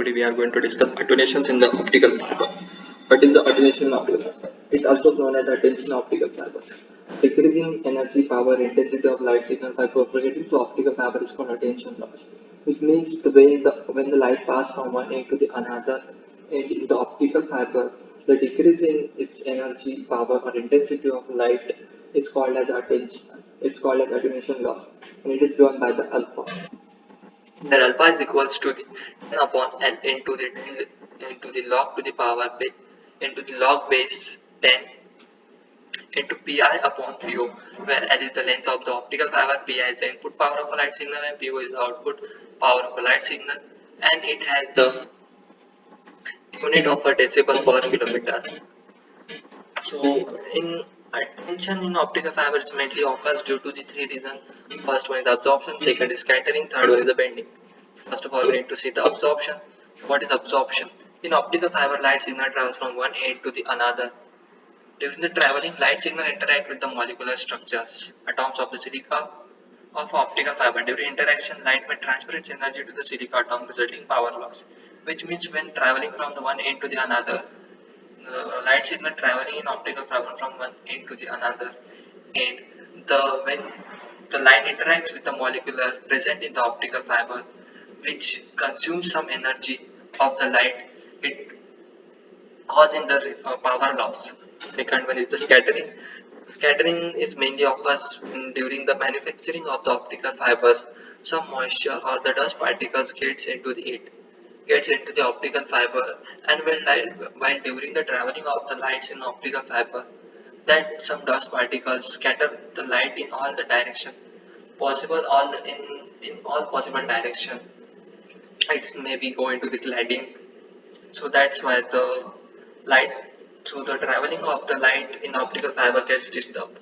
today we are going to discuss attenuations in the optical fiber. What is the attenuation in optical fiber? It also known as attention optical fiber. Decreasing energy, power, intensity of light signal by propagating to optical fiber is called attention loss. It means when the light passes from one end to the another end in the optical fiber, the decrease in its energy, power, or intensity of light is called as attention. It's called as attenuation loss, and it is given by the alpha, where alpha is equals to the 10 upon L into the log to the power base into the log base 10 into pi upon po, where L is the length of the optical fiber, pi is the input power of a light signal, and po is the output power of a light signal, and it has the unit of a decibel per kilometer. So, in attention in optical fiber is mainly occurs due to the three reasons. First one is absorption, second is scattering, third one is the bending. First of all, we need to see the absorption. What is absorption? In optical fiber, light signal travels from one end to the another. During the traveling, light signal interact with the molecular structures, atoms of the silica of optical fiber. During interaction, light may transfer its energy to the silica atom, resulting power loss. Which means when traveling from the one end to the another, the light signal traveling in optical fiber from one end to the another end, when the light interacts with the molecular present in the optical fiber, which consumes some energy of the light, it causing the power loss. Second one is the scattering. Scattering is mainly occurs during the manufacturing of the optical fibers. Some moisture or the dust particles gets into the optical fiber, and while during the traveling of the lights in optical fiber, that some dust particles scatter the light in all the direction possible, all in all possible direction. It's maybe go into the cladding, so that's why the light so the traveling of the light in optical fiber gets disturbed.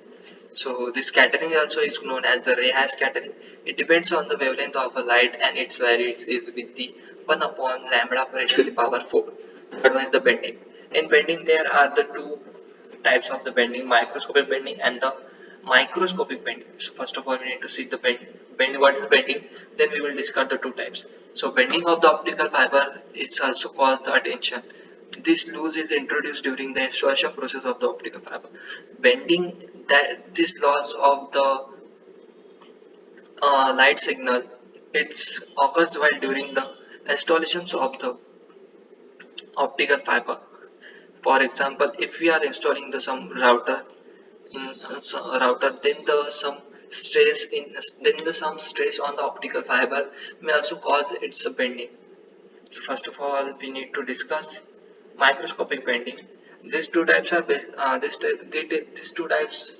So this scattering also is known as the ray scattering. It depends on the wavelength of a light, and its value is with the 1 upon lambda raised to the power 4. Third one is the bending. In bending there are the two types of the bending: microscopic bending and the microscopic bending. So first of all we need to see the bend what is bending, then we will discuss the two types. So bending of the optical fiber is also called the attention. This loss is introduced during the installation process of the optical fiber. Bending, that this loss of the light signal, it occurs while during the installations of the optical fiber. For example, if we are installing the some router in router, then some stress on the optical fiber may also cause its bending. So first of all, we need to discuss microscopic bending. These two types are these two types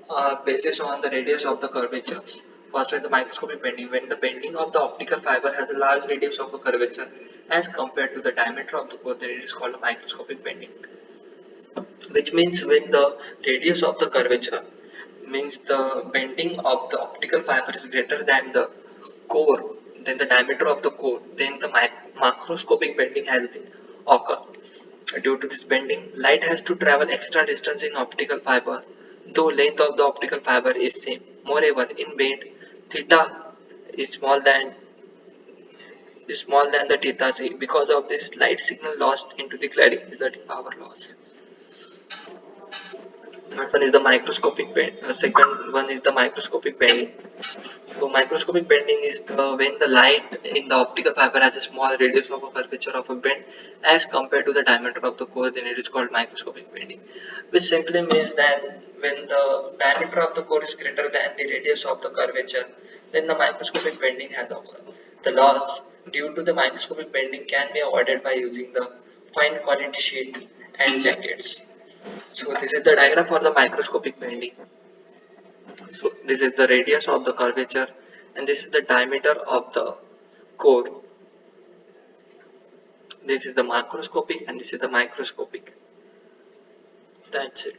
are basis on the radius of the curvatures. First is the microscopic bending, when the bending of the optical fiber has a large radius of a curvature as compared to the diameter of the core, then it is called a microscopic bending. Which means when the radius of the curvature means the bending of the optical fiber is greater than the core, then the diameter of the core, then the macroscopic bending has been occurred. Due to this bending, light has to travel extra distance in optical fiber, though length of the optical fiber is same. Moreover, in bend, theta is small than the theta c. Because of this, light signal lost into the cladding, resulting power loss. Third one is the microscopic bend. Second one is the microscopic bending. So microscopic bending is when the light in the optical fiber has a small radius of a curvature of a bend as compared to the diameter of the core, then it is called microscopic bending. Which simply means that when the diameter of the core is greater than the radius of the curvature, then the microscopic bending has occurred. The loss due to the microscopic bending can be avoided by using the fine quality sheet and jackets. So this is the diagram for the microscopic bending. So this is the radius of the curvature, and this is the diameter of the core. This is the macroscopic and this is the microscopic. That's it.